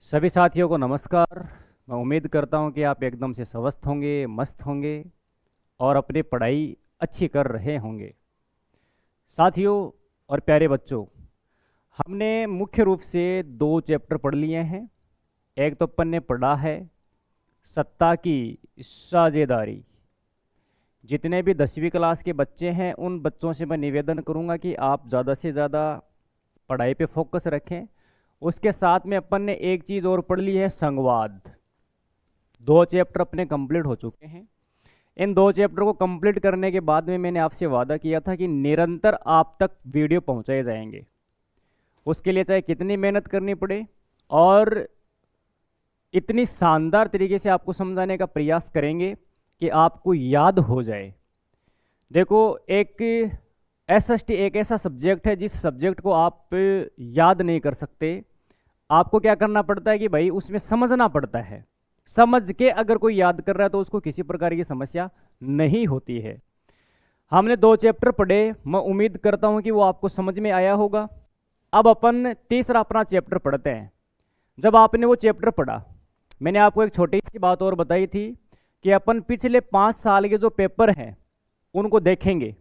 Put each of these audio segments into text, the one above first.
सभी साथियों को नमस्कार। मैं उम्मीद करता हूं कि आप एकदम से स्वस्थ होंगे, मस्त होंगे और अपनी पढ़ाई अच्छी कर रहे होंगे। साथियों और प्यारे बच्चों, हमने मुख्य रूप से दो चैप्टर पढ़ लिए हैं। एक तो अपन ने पढ़ा है सत्ता की साझेदारी। जितने भी 10वीं क्लास के बच्चे हैं उन बच्चों से मैं निवेदन करूंगा कि आप ज़्यादा से ज़्यादा पढ़ाई पे फोकस रखें। उसके साथ में अपन ने एक चीज़ और पढ़ ली है, संवाद। दो चैप्टर अपने कंप्लीट हो चुके हैं। इन दो चैप्टर को कंप्लीट करने के बाद में मैंने आपसे वादा किया था कि निरंतर आप तक वीडियो पहुंचाए जाएंगे। उसके लिए चाहे कितनी मेहनत करनी पड़े और इतनी शानदार तरीके से आपको समझाने का प्रयास करेंगे कि आपको याद हो जाए। देखो, एक एसएसटी एक ऐसा सब्जेक्ट है जिस सब्जेक्ट को आप याद नहीं कर सकते। आपको क्या करना पड़ता है कि भाई उसमें समझना पड़ता है। समझ के अगर कोई याद कर रहा है तो उसको किसी प्रकार की समस्या नहीं होती है। हमने दो चैप्टर पढ़े, मैं उम्मीद करता हूं कि वो आपको समझ में आया होगा। अब अपन तीसरा अपना चैप्टर पढ़ते हैं। जब आपने वो चैप्टर पढ़ा, मैंने आपको एक छोटी सी बात और बताई थी कि अपन पिछले 5 साल के जो पेपर हैं उनको देखेंगे।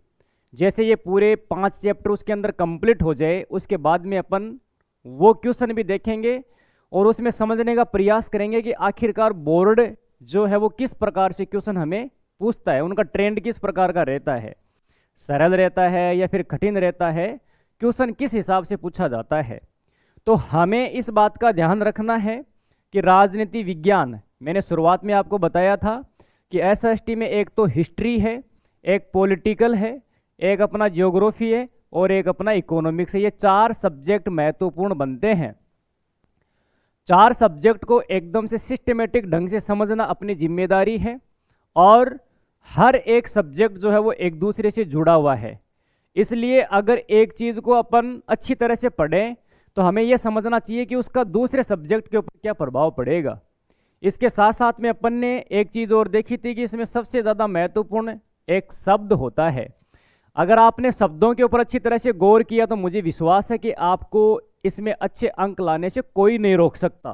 जैसे ये पूरे 5 चैप्टर उसके अंदर कंप्लीट हो जाए, उसके बाद में अपन वो क्वेश्चन भी देखेंगे और उसमें समझने का प्रयास करेंगे कि आखिरकार बोर्ड जो है वो किस प्रकार से क्वेश्चन हमें पूछता है, उनका ट्रेंड किस प्रकार का रहता है, सरल रहता है या फिर कठिन रहता है, क्वेश्चन किस हिसाब से पूछा जाता है। तो हमें इस बात का ध्यान रखना है कि राजनीति विज्ञान, मैंने शुरुआत में आपको बताया था कि एसएसटी में एक तो हिस्ट्री है, एक पॉलिटिकल है, एक अपना ज्योग्राफी है और एक अपना इकोनॉमिक्स है। ये 4 सब्जेक्ट महत्वपूर्ण बनते हैं। 4 सब्जेक्ट को एकदम से सिस्टमेटिक ढंग से समझना अपनी जिम्मेदारी है और हर एक सब्जेक्ट जो है वो एक दूसरे से जुड़ा हुआ है। इसलिए अगर एक चीज़ को अपन अच्छी तरह से पढ़ें तो हमें यह समझना चाहिए कि उसका दूसरे सब्जेक्ट के ऊपर क्या प्रभाव पड़ेगा। इसके साथ साथ में अपन ने एक चीज़ और देखी थी कि इसमें सबसे ज़्यादा महत्वपूर्ण एक शब्द होता है। अगर आपने शब्दों के ऊपर अच्छी तरह से गौर किया तो मुझे विश्वास है कि आपको इसमें अच्छे अंक लाने से कोई नहीं रोक सकता।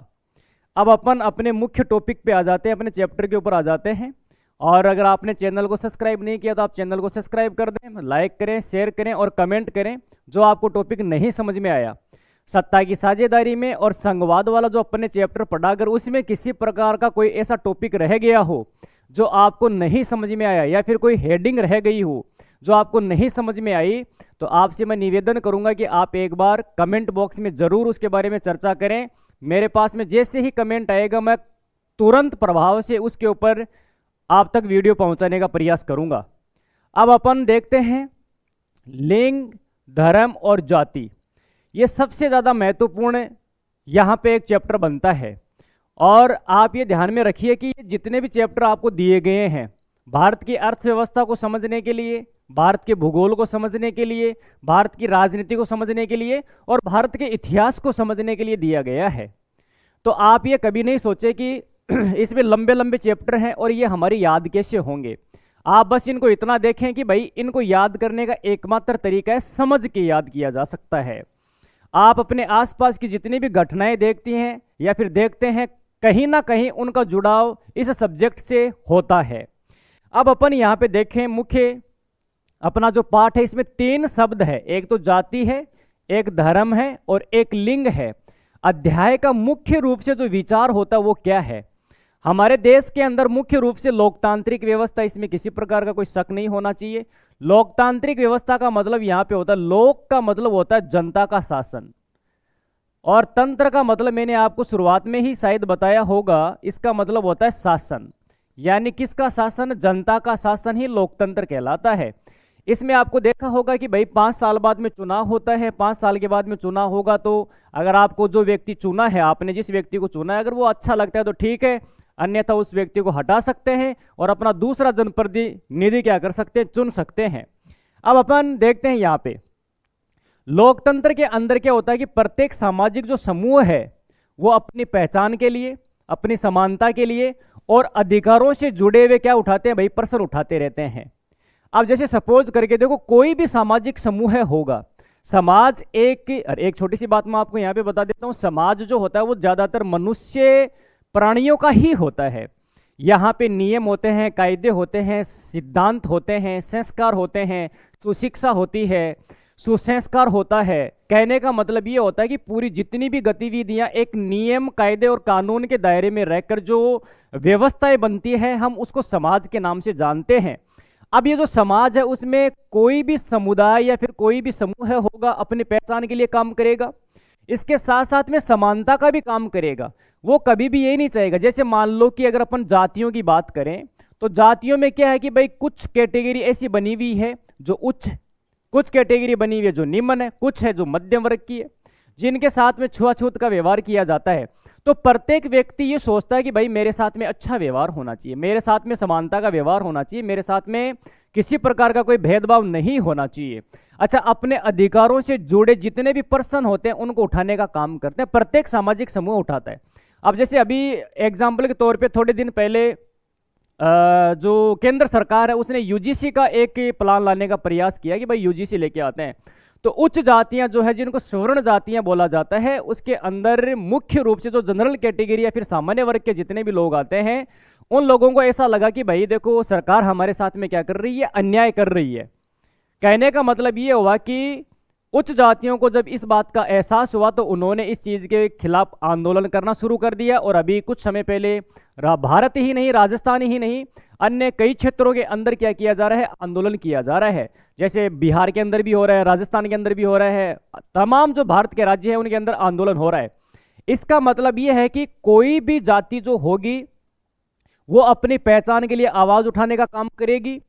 अब अपन अपने मुख्य टॉपिक पे आ जाते हैं, अपने चैप्टर के ऊपर आ जाते हैं। और अगर आपने चैनल को सब्सक्राइब नहीं किया तो आप चैनल को सब्सक्राइब कर दें, लाइक करें, शेयर करें और कमेंट करें जो आपको टॉपिक नहीं समझ में आया। सत्ता की साझेदारी में और संवाद वाला जो अपन ने चैप्टर पढ़ा, अगर उसमें किसी प्रकार का कोई ऐसा टॉपिक रह गया हो जो आपको नहीं समझ में आया या फिर कोई हेडिंग रह गई हो जो आपको नहीं समझ में आई, तो आपसे मैं निवेदन करूंगा कि आप एक बार कमेंट बॉक्स में जरूर उसके बारे में चर्चा करें। मेरे पास में जैसे ही कमेंट आएगा मैं तुरंत प्रभाव से उसके ऊपर आप तक वीडियो पहुंचाने का प्रयास करूंगा। अब अपन देखते हैं लिंग, धर्म और जाति। ये सबसे ज़्यादा महत्वपूर्ण यहाँ पे एक चैप्टर बनता है। और आप ये ध्यान में रखिए कि जितने भी चैप्टर आपको दिए गए हैं, भारत की अर्थव्यवस्था को समझने के लिए, भारत के भूगोल को समझने के लिए, भारत की राजनीति को समझने के लिए और भारत के इतिहास को समझने के लिए दिया गया है। तो आप ये कभी नहीं सोचे कि इसमें लंबे लंबे चैप्टर हैं और ये हमारी याद कैसे होंगे। आप बस इनको इतना देखें कि भाई इनको याद करने का एकमात्र तरीका है समझ के याद किया जा सकता है। आप अपने आसपास की जितनी भी घटनाएं देखती हैं या फिर देखते हैं, कहीं ना कहीं उनका जुड़ाव इस सब्जेक्ट से होता है। अब अपन यहाँ पे देखें, मुख्य अपना जो पाठ है इसमें 3 शब्द है, एक तो जाति है, एक धर्म है और एक लिंग है। अध्याय का मुख्य रूप से जो विचार होता है वो क्या है? हमारे देश के अंदर मुख्य रूप से लोकतांत्रिक व्यवस्था, इसमें किसी प्रकार का कोई शक नहीं होना चाहिए। लोकतांत्रिक व्यवस्था का मतलब यहाँ पे होता है, लोक का मतलब होता है जनता का शासन और तंत्र का मतलब मैंने आपको शुरुआत में ही शायद बताया होगा, इसका मतलब होता है शासन। यानी किसका शासन? जनता का शासन ही लोकतंत्र कहलाता है। इसमें आपको देखा होगा कि भाई 5 साल बाद में चुनाव होता है, 5 साल के बाद में चुनाव होगा तो अगर आपको जो व्यक्ति चुना है, आपने जिस व्यक्ति को चुना है, अगर वो अच्छा लगता है तो ठीक है, अन्यथा उस व्यक्ति को हटा सकते हैं और अपना दूसरा जनप्रतिनिधि क्या कर सकते हैं? चुन सकते हैं। अब अपन देखते हैं यहाँ पे लोकतंत्र के अंदर क्या होता है कि प्रत्येक सामाजिक जो समूह है वो अपनी पहचान के लिए, अपनी समानता के लिए और अधिकारों से जुड़े हुए क्या उठाते हैं भाई? प्रश्न उठाते रहते हैं। अब जैसे सपोज करके देखो, कोई भी सामाजिक समूह होगा, समाज एक छोटी सी बात मैं आपको यहाँ पे बता देता हूँ, समाज जो होता है वो ज्यादातर मनुष्य प्राणियों का ही होता है। यहाँ पे नियम होते हैं, कायदे होते हैं, सिद्धांत होते हैं, संस्कार होते हैं, सुशिक्षा होती है, सुसंस्कार होता है। कहने का मतलब ये होता है कि पूरी जितनी भी गतिविधियां एक नियम, कायदे और कानून के दायरे में रहकर जो व्यवस्थाएं बनती है, हम उसको समाज के नाम से जानते हैं। अब ये जो समाज है उसमें कोई भी समुदाय या फिर कोई भी समूह होगा अपनी पहचान के लिए काम करेगा, इसके साथ साथ में समानता का भी काम करेगा। वो कभी भी यही नहीं चाहेगा, जैसे मान लो कि अगर अपन जातियों की बात करें तो जातियों में क्या है कि भाई कुछ कैटेगरी ऐसी बनी हुई है जो उच्च, कुछ कैटेगरी बनी हुई है जो निम्न है, कुछ है जो मध्यम वर्ग की है, जिनके साथ में छुआछूत का व्यवहार किया जाता है। तो प्रत्येक व्यक्ति ये सोचता है कि भाई मेरे साथ में अच्छा व्यवहार होना चाहिए, मेरे साथ में समानता का व्यवहार होना चाहिए, मेरे साथ में किसी प्रकार का कोई भेदभाव नहीं होना चाहिए। अच्छा, अपने अधिकारों से जुड़े जितने भी पर्सन होते हैं उनको उठाने का काम करते हैं, प्रत्येक सामाजिक समूह उठाता है। अब जैसे अभी एग्जाम्पल के तौर पे थोड़े दिन पहले जो केंद्र सरकार है उसने यूजीसी का एक प्लान लाने का प्रयास किया कि भाई यूजीसी लेके आते हैं। तो उच्च जातियां जो है जिनको स्वर्ण जातियां बोला जाता है, उसके अंदर मुख्य रूप से जो जनरल कैटेगरी या फिर सामान्य वर्ग के जितने भी लोग आते हैं, उन लोगों को ऐसा लगा कि भाई देखो सरकार हमारे साथ में क्या कर रही है, अन्याय कर रही है। कहने का मतलब ये हुआ कि उच्च जातियों को जब इस बात का एहसास हुआ तो उन्होंने इस चीज के खिलाफ आंदोलन करना शुरू कर दिया। और अभी कुछ समय पहले भारत ही नहीं, राजस्थान ही नहीं, अन्य कई क्षेत्रों के अंदर क्या किया जा रहा है, आंदोलन किया जा रहा है। जैसे बिहार के अंदर भी हो रहा है, राजस्थान के अंदर भी हो रहा है, तमाम जो भारत के राज्य है उनके अंदर आंदोलन हो रहा है। इसका मतलब यह है कि कोई भी जाति जो होगी वो अपनी पहचान के लिए आवाज उठाने का काम करेगी,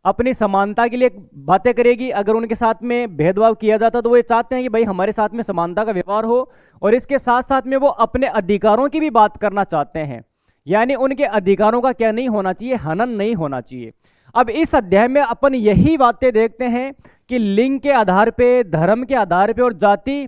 अपनी समानता के लिए बातें करेगी। अगर उनके साथ में भेदभाव किया जाता तो वो ये चाहते हैं कि भाई हमारे साथ में समानता का व्यवहार हो, और इसके साथ साथ में वो अपने अधिकारों की भी बात करना चाहते हैं, यानी उनके अधिकारों का क्या नहीं होना चाहिए, हनन नहीं होना चाहिए। अब इस अध्याय में अपन यही बातें देखते हैं कि लिंग के आधार पे, धर्म के आधार पे और जाति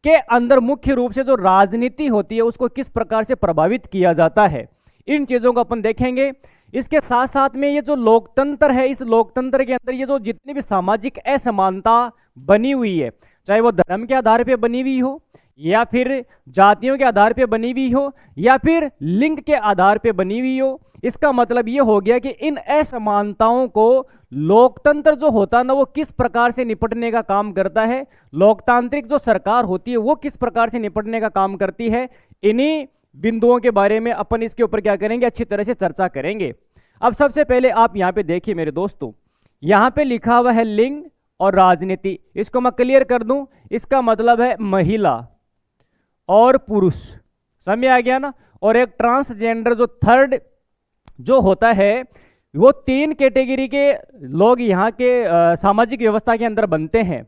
के अंदर मुख्य रूप से जो राजनीति होती है उसको किस प्रकार से प्रभावित किया जाता है, इन चीजों को अपन देखेंगे। इसके साथ साथ में ये जो लोकतंत्र है, इस लोकतंत्र के अंदर ये जो जितनी भी सामाजिक असमानता बनी हुई है, चाहे वो धर्म के आधार पे बनी हुई हो या फिर जातियों के आधार पे बनी हुई हो या फिर लिंग के आधार पे बनी हुई हो, इसका मतलब ये हो गया कि इन असमानताओं को लोकतंत्र जो होता है ना वो किस प्रकार से निपटने का काम करता है, लोकतांत्रिक जो सरकार होती है वो किस प्रकार से निपटने का काम करती है। इन्हीं बिंदुओं के बारे में अपन इसके ऊपर क्या करेंगे, अच्छी तरह से चर्चा करेंगे। अब सबसे पहले आप यहां पे देखिए मेरे दोस्तों, यहां पे लिखा हुआ है लिंग और राजनीति। इसको मैं क्लियर कर दूं, इसका मतलब है महिला और पुरुष, समझ आ गया ना। और एक ट्रांसजेंडर जो थर्ड जो होता है, वो 3 कैटेगरी के लोग यहाँ के सामाजिक व्यवस्था के अंदर बनते हैं।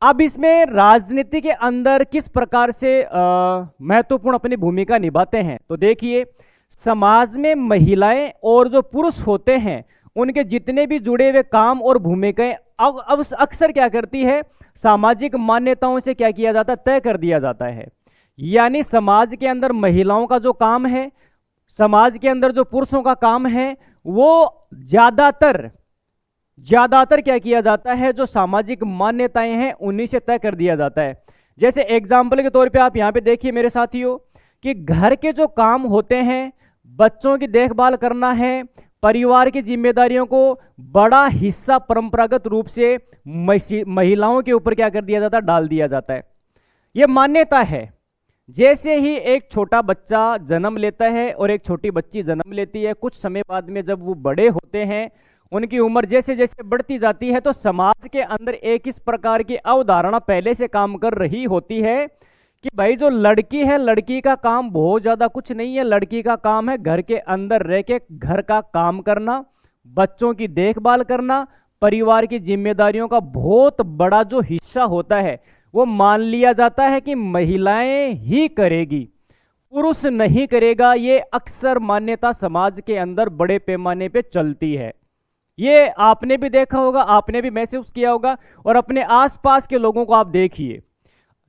अब इसमें राजनीति के अंदर किस प्रकार से महत्वपूर्ण अपनी भूमिका निभाते हैं, तो देखिए समाज में महिलाएं और जो पुरुष होते हैं उनके जितने भी जुड़े हुए काम और भूमिकाएं अब अक्सर क्या करती है, सामाजिक मान्यताओं से क्या किया जाता है, तय कर दिया जाता है। यानी समाज के अंदर महिलाओं का जो काम है, समाज के अंदर जो पुरुषों का काम है, वो ज्यादातर क्या किया जाता है, जो सामाजिक मान्यताएं हैं उन्हीं से तय कर दिया जाता है। जैसे एग्जाम्पल के तौर पे आप यहां पे देखिए मेरे साथियों कि घर के जो काम होते हैं, बच्चों की देखभाल करना है, परिवार की जिम्मेदारियों को बड़ा हिस्सा परंपरागत रूप से महिलाओं के ऊपर क्या कर दिया जाता है, डाल दिया जाता है। यह मान्यता है। जैसे ही एक छोटा बच्चा जन्म लेता है और एक छोटी बच्ची जन्म लेती है, कुछ समय बाद में जब वो बड़े होते हैं, उनकी उम्र जैसे जैसे बढ़ती जाती है, तो समाज के अंदर एक इस प्रकार की अवधारणा पहले से काम कर रही होती है कि भाई जो लड़की है, लड़की का काम बहुत ज्यादा कुछ नहीं है, लड़की का काम है घर के अंदर रह के घर का काम करना, बच्चों की देखभाल करना, परिवार की जिम्मेदारियों का बहुत बड़ा जो हिस्सा होता है वो मान लिया जाता है कि महिलाएं ही करेगी, पुरुष नहीं करेगा। ये अक्सर मान्यता समाज के अंदर बड़े पैमाने पे चलती है। ये आपने भी देखा होगा, आपने भी महसूस किया होगा, और अपने आसपास के लोगों को आप देखिए,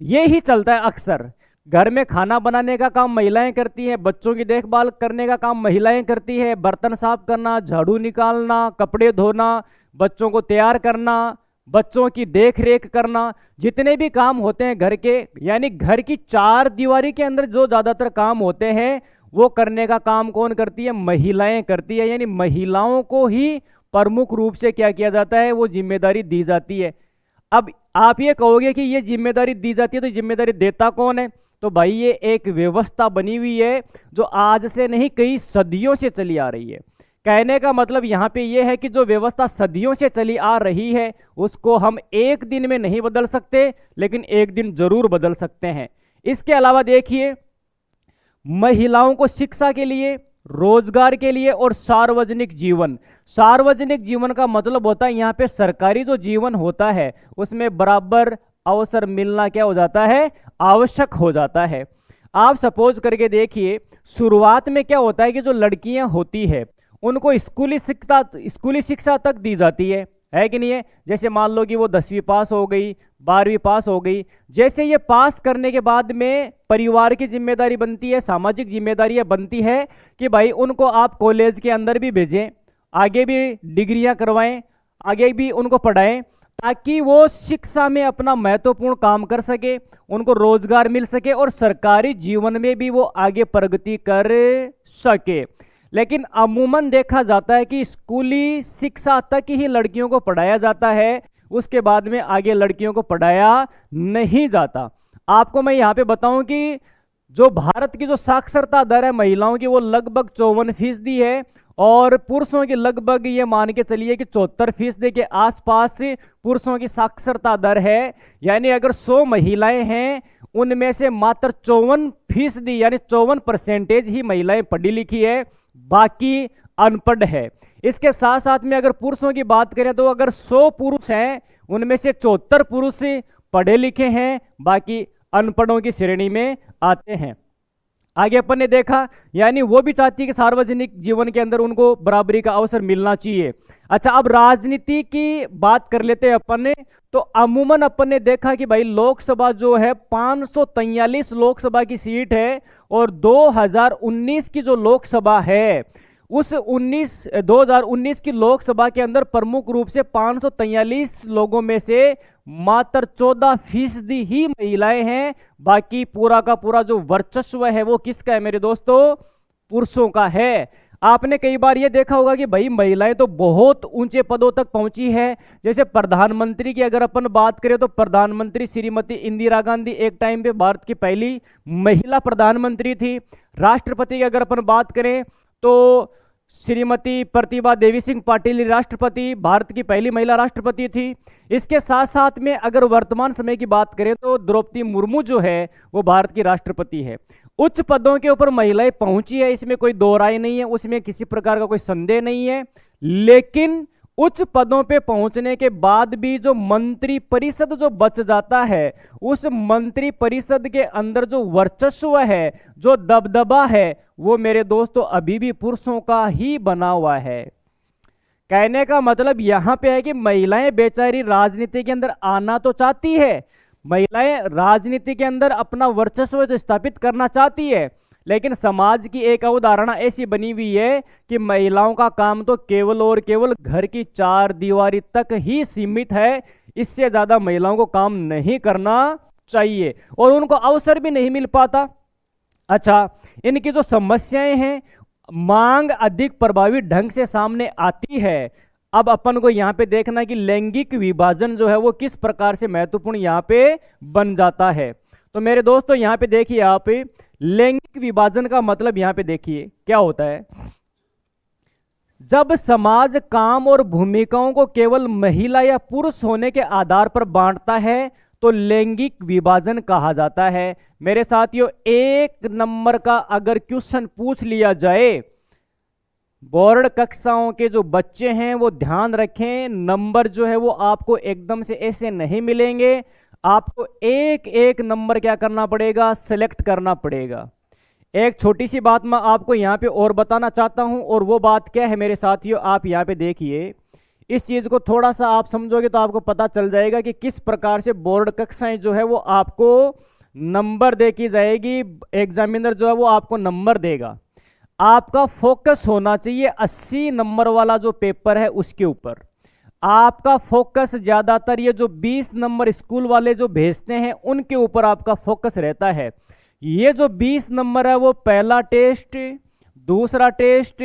ये ही चलता है अक्सर। घर में खाना बनाने का काम महिलाएं करती हैं, बच्चों की देखभाल करने का काम महिलाएं करती है, बर्तन साफ करना, झाड़ू निकालना, कपड़े धोना, बच्चों को तैयार करना, बच्चों की देख रेख करना, जितने भी काम होते हैं घर के, यानी घर की चार दीवारी के अंदर जो ज्यादातर काम होते हैं वो करने का काम कौन करती है? महिलाएं करती है। यानी महिलाओं को ही प्रमुख रूप से क्या किया जाता है? वो जिम्मेदारी दी जाती है। अब आप ये कहोगे कि ये जिम्मेदारी दी जाती है तो जिम्मेदारी देता कौन है? तो भाई ये एक व्यवस्था बनी हुई है जो आज से नहीं कई सदियों से चली आ रही है। कहने का मतलब यहां पे ये है कि जो व्यवस्था सदियों से चली आ रही है उसको हम एक दिन में नहीं बदल सकते, लेकिन एक दिन जरूर बदल सकते हैं। इसके अलावा देखिए, महिलाओं को शिक्षा के लिए, रोजगार के लिए और सार्वजनिक जीवन, सार्वजनिक जीवन का मतलब होता है यहां पे सरकारी जो जीवन होता है उसमें बराबर अवसर मिलना क्या हो जाता है? आवश्यक हो जाता है। आप सपोज करके देखिए, शुरुआत में क्या होता है कि जो लड़कियां होती है उनको स्कूली शिक्षा तक दी जाती है कि नहीं है? जैसे मान लो कि वो 10वीं पास हो गई, 12वीं पास हो गई, जैसे ये पास करने के बाद में परिवार की जिम्मेदारी बनती है, सामाजिक जिम्मेदारी बनती है कि भाई उनको आप कॉलेज के अंदर भी भेजें, आगे भी डिग्रियां करवाएं, आगे भी उनको पढ़ाएं, ताकि वो शिक्षा में अपना महत्वपूर्ण काम कर सके, उनको रोजगार मिल सके और सरकारी जीवन में भी वो आगे प्रगति कर सके। लेकिन अमूमन देखा जाता है कि स्कूली शिक्षा तक ही लड़कियों को पढ़ाया जाता है, उसके बाद में आगे लड़कियों को पढ़ाया नहीं जाता। आपको मैं यहाँ पे बताऊं कि जो भारत की जो साक्षरता दर है महिलाओं की वो लगभग 54% है और पुरुषों की लगभग ये मान के चलिए कि 74% के आसपास पुरुषों की साक्षरता दर है। यानी अगर 100 महिलाएं हैं उनमें से मात्र 54% यानी 54% ही महिलाएं पढ़ी लिखी है, बाकी अनपढ़ है। इसके साथ साथ में अगर पुरुषों की बात करें तो अगर 100 पुरुष हैं उनमें से 74 पुरुष पढ़े लिखे हैं, बाकी अनपढ़ों की श्रेणी में आते हैं। आगे अपन ने देखा, यानी वो भी चाहती है कि सार्वजनिक जीवन के अंदर उनको बराबरी का अवसर मिलना चाहिए। अच्छा, अब राजनीति की बात कर लेते हैं अपन ने। तो अमूमन अपन ने देखा कि भाई लोकसभा जो है 543 लोकसभा की सीट है और 2019 की जो लोकसभा है उस 2019 की लोकसभा के अंदर प्रमुख रूप से 543 लोगों में से मात्र 14% ही महिलाएं हैं, बाकी पूरा का पूरा जो वर्चस्व है वो किसका है मेरे दोस्तों? पुरुषों का है। आपने कई बार ये देखा होगा कि भाई महिलाएं तो बहुत ऊंचे पदों तक पहुंची है। जैसे प्रधानमंत्री की अगर अपन बात करें तो प्रधानमंत्री श्रीमती इंदिरा गांधी एक टाइम पे भारत की पहली महिला प्रधानमंत्री थी। राष्ट्रपति की अगर अपन बात करें तो श्रीमती प्रतिभा देवी सिंह पाटिल राष्ट्रपति, भारत की पहली महिला राष्ट्रपति थी। इसके साथ साथ में अगर वर्तमान समय की बात करें तो द्रौपदी मुर्मू जो है वो भारत की राष्ट्रपति है। उच्च पदों के ऊपर महिलाएं पहुंची है, इसमें कोई दो राय नहीं है, उसमें किसी प्रकार का कोई संदेह नहीं है। लेकिन उच्च पदों पे पहुंचने के बाद भी जो मंत्री परिषद जो बच जाता है, उस मंत्री परिषद के अंदर जो वर्चस्व है, जो दबदबा है, वो मेरे दोस्तों अभी भी पुरुषों का ही बना हुआ है। कहने का मतलब यहां पे है कि महिलाएं बेचारी राजनीति के अंदर आना तो चाहती है, महिलाएं राजनीति के अंदर अपना वर्चस्व तो स्थापित करना चाहती है, लेकिन समाज की एक अवधारणा ऐसी बनी हुई है कि महिलाओं का काम तो केवल और केवल घर की चार दीवारी तक ही सीमित है, इससे ज्यादा महिलाओं को काम नहीं करना चाहिए और उनको अवसर भी नहीं मिल पाता। अच्छा, इनकी जो समस्याएं हैं, मांग अधिक प्रभावी ढंग से सामने आती है। अब अपन को यहां पे देखना है कि लैंगिक विभाजन जो है वो किस प्रकार से महत्वपूर्ण यहां पे बन जाता है। तो मेरे दोस्तों यहां पे देखिए, आप लैंगिक विभाजन का मतलब यहां पे देखिए क्या होता है। जब समाज काम और भूमिकाओं को केवल महिला या पुरुष होने के आधार पर बांटता है तो लैंगिक विभाजन कहा जाता है। मेरे साथियों, 1 नंबर का अगर क्वेश्चन पूछ लिया जाए, बोर्ड कक्षाओं के जो बच्चे हैं वो ध्यान रखें, नंबर जो है वो आपको एकदम से ऐसे नहीं मिलेंगे, आपको एक एक नंबर क्या करना पड़ेगा? सेलेक्ट करना पड़ेगा। एक छोटी सी बात मैं आपको यहाँ पे और बताना चाहता हूँ, और वो बात क्या है मेरे साथियों, आप यहाँ पे देखिए, इस चीज को थोड़ा सा आप समझोगे तो आपको पता चल जाएगा कि किस प्रकार से बोर्ड कक्षाएं जो है वो आपको नंबर दे की जाएगी। एग्जामिनर जो है वो आपको नंबर देगा, आपका फोकस होना चाहिए 80 नंबर वाला जो पेपर है उसके ऊपर। आपका फोकस ज्यादातर ये जो 20 नंबर स्कूल वाले जो भेजते हैं उनके ऊपर आपका फोकस रहता है। ये जो 20 नंबर है वो पहला टेस्ट, दूसरा टेस्ट,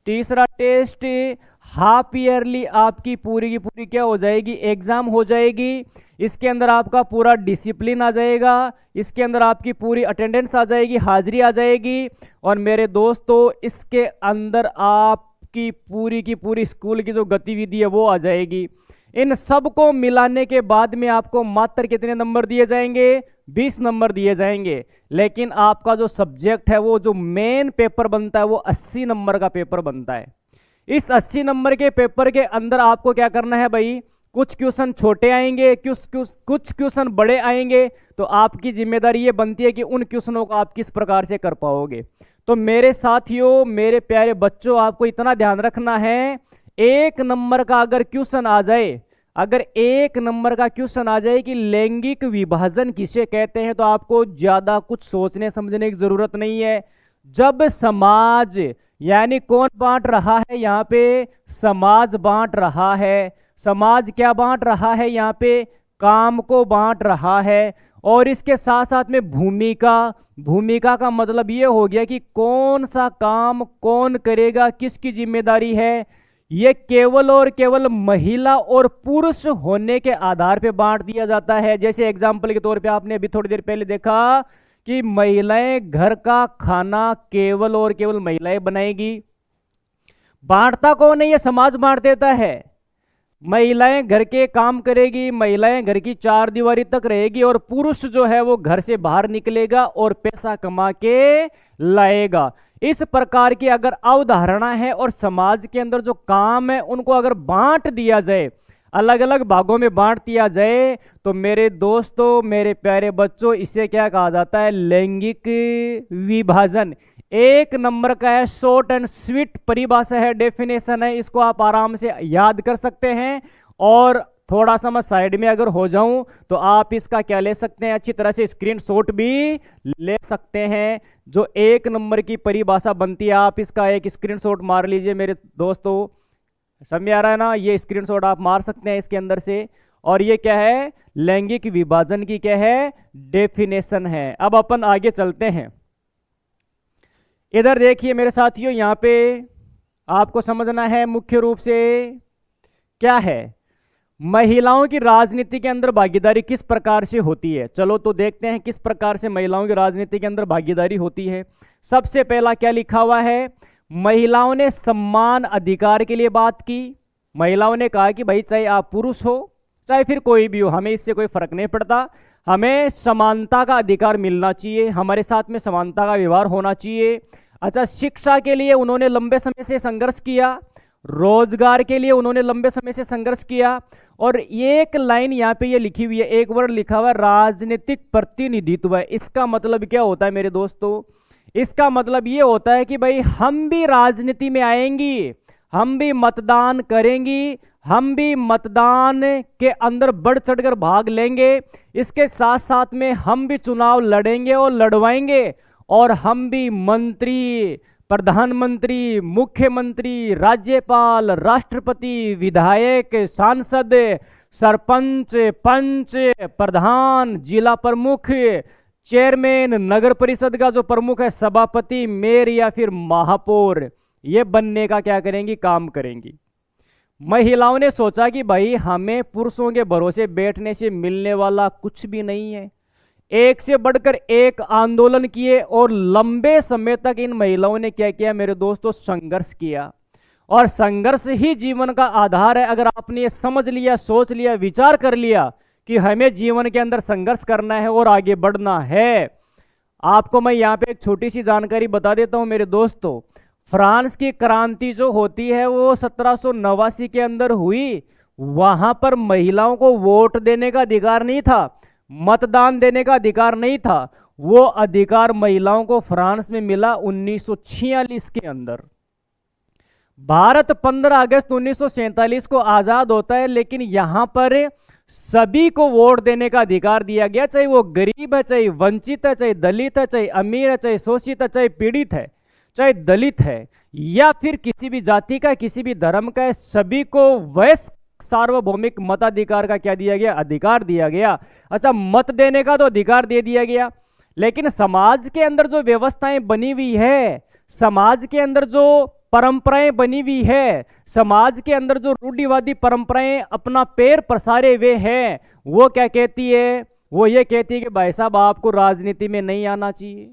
तीसरा टेस्ट, हाफ ईयरली आपकी पूरी की पूरी क्या हो जाएगी, एग्जाम हो जाएगी। इसके अंदर आपका पूरा डिसिप्लिन आ जाएगा, इसके अंदर आपकी पूरी अटेंडेंस आ जाएगी, हाजिरी आ जाएगी। और मेरे दोस्तों इसके अंदर आपकी पूरी की पूरी स्कूल की जो गतिविधि है वो आ जाएगी। इन सब को मिलाने के बाद में आपको मात्र कितने नंबर दिए जाएंगे, 20 नंबर दिए जाएंगे। लेकिन आपका जो सब्जेक्ट है वो जो मेन पेपर बनता है वो 80 नंबर का पेपर बनता है। इस 80 नंबर के पेपर के अंदर आपको क्या करना है भाई, कुछ क्वेश्चन छोटे आएंगे, कुछ क्वेश्चन बड़े आएंगे। तो आपकी जिम्मेदारी ये बनती है कि उन क्वेश्चनों को आप किस प्रकार से कर पाओगे। तो मेरे साथियों, मेरे प्यारे बच्चों, आपको इतना ध्यान रखना है, एक नंबर का अगर क्वेश्चन आ जाए, अगर एक नंबर का क्वेश्चन आ जाए कि लैंगिक विभाजन किसे कहते हैं, तो आपको ज्यादा कुछ सोचने समझने की जरूरत नहीं है। जब समाज, यानी कौन बांट रहा है यहाँ पे, समाज बांट रहा है। समाज क्या बांट रहा है यहाँ पे, काम को बांट रहा है। और इसके साथ साथ में भूमिका, भूमिका का मतलब ये हो गया कि कौन सा काम कौन करेगा, किसकी जिम्मेदारी है। ये केवल और केवल महिला और पुरुष होने के आधार पे बांट दिया जाता है। जैसे एग्जाम्पल के तौर पे आपने अभी थोड़ी देर पहले देखा कि महिलाएं घर का खाना केवल और केवल महिलाएं बनाएगी। बांटता कौन है, ये समाज बांट देता है। महिलाएं घर के काम करेगी, महिलाएं घर की चार दीवारी तक रहेगी, और पुरुष जो है वो घर से बाहर निकलेगा और पैसा कमा के लाएगा। इस प्रकार की अगर अवधारणा है और समाज के अंदर जो काम है उनको अगर बांट दिया जाए, अलग अलग भागों में बांट दिया जाए, तो मेरे दोस्तों, मेरे प्यारे बच्चों, इसे क्या कहा जाता है, लैंगिक विभाजन। एक नंबर का है, शॉर्ट एंड स्वीट परिभाषा है, डेफिनेशन है, इसको आप आराम से याद कर सकते हैं। और थोड़ा सा मैं साइड में अगर हो जाऊं तो आप इसका क्या ले सकते हैं, अच्छी तरह से स्क्रीनशॉट भी ले सकते हैं। जो एक नंबर की परिभाषा बनती है, आप इसका एक स्क्रीनशॉट मार लीजिए मेरे दोस्तों। समझ में आ रहा है ना, ये स्क्रीनशॉट आप मार सकते हैं इसके अंदर से। और ये क्या है, लैंगिक विभाजन की क्या है, डेफिनेशन है। अब अपन आगे चलते हैं। इधर देखिए मेरे साथियों, यहाँ पे आपको समझना है मुख्य रूप से क्या है, महिलाओं की राजनीति के अंदर भागीदारी किस प्रकार से होती है। चलो तो देखते हैं किस प्रकार से महिलाओं की राजनीति के अंदर भागीदारी होती है। सबसे पहला क्या लिखा हुआ है, महिलाओं ने सम्मान अधिकार के लिए बात की। महिलाओं ने कहा कि भाई चाहे आप पुरुष हो चाहे फिर कोई भी हो, हमें इससे कोई फर्क नहीं पड़ता, हमें समानता का अधिकार मिलना चाहिए, हमारे साथ में समानता का व्यवहार होना चाहिए। अच्छा, शिक्षा के लिए उन्होंने लंबे समय से संघर्ष किया, रोजगार के लिए उन्होंने लंबे समय से संघर्ष किया। और एक लाइन यहाँ पे ये लिखी हुई है, एक वर्ड लिखा हुआ है, राजनीतिक प्रतिनिधित्व। इसका मतलब क्या होता है मेरे दोस्तों, इसका मतलब ये होता है कि भाई हम भी राजनीति में आएंगी, हम भी मतदान करेंगी, हम भी मतदान के अंदर बढ़ चढ़कर भाग लेंगे, इसके साथ साथ में हम भी चुनाव लड़ेंगे और लड़वाएंगे, और हम भी मंत्री, प्रधानमंत्री, मुख्यमंत्री, राज्यपाल, राष्ट्रपति, विधायक, सांसद, सरपंच, पंच, प्रधान, जिला प्रमुख, चेयरमैन, नगर परिषद का जो प्रमुख है, सभापति, मेयर या फिर महापौर, ये बनने का क्या करेंगी, काम करेंगी। महिलाओं ने सोचा कि भाई हमें पुरुषों के भरोसे बैठने से मिलने वाला कुछ भी नहीं है। एक से बढ़कर एक आंदोलन किए और लंबे समय तक इन महिलाओं ने क्या किया मेरे दोस्तों, संघर्ष किया। और संघर्ष ही जीवन का आधार है। अगर आपने ये समझ लिया, सोच लिया, विचार कर लिया कि हमें जीवन के अंदर संघर्ष करना है और आगे बढ़ना है। आपको मैं यहाँ पे एक छोटी सी जानकारी बता देता हूँ मेरे दोस्तों। फ्रांस की क्रांति जो होती है वो 1789 के अंदर हुई। वहां पर महिलाओं को वोट देने का अधिकार नहीं था, मतदान देने का अधिकार नहीं था। वो अधिकार महिलाओं को फ्रांस में मिला 1946 के अंदर। भारत 15 अगस्त 1947 को आजाद होता है, लेकिन यहां पर सभी को वोट देने का अधिकार दिया गया, चाहे वो गरीब है, चाहे वंचित है, चाहे दलित है, चाहे अमीर है, चाहे शोषित है, चाहे पीड़ित है, चाहे दलित है, या फिर किसी भी जाति का, किसी भी धर्म का है, सभी को वयस्क सार्वभौमिक मताधिकार का क्या दिया गया, अधिकार दिया गया। अच्छा, मत देने का तो अधिकार दे दिया गया, लेकिन समाज के अंदर जो व्यवस्थाएं बनी हुई है, समाज के अंदर जो परंपराएं बनी हुई है, समाज के अंदर जो रूढ़िवादी परंपराएं अपना पैर पसारे हुए हैं, वो क्या कहती है, वो ये कहती है कि भाई साहब आपको राजनीति में नहीं आना चाहिए,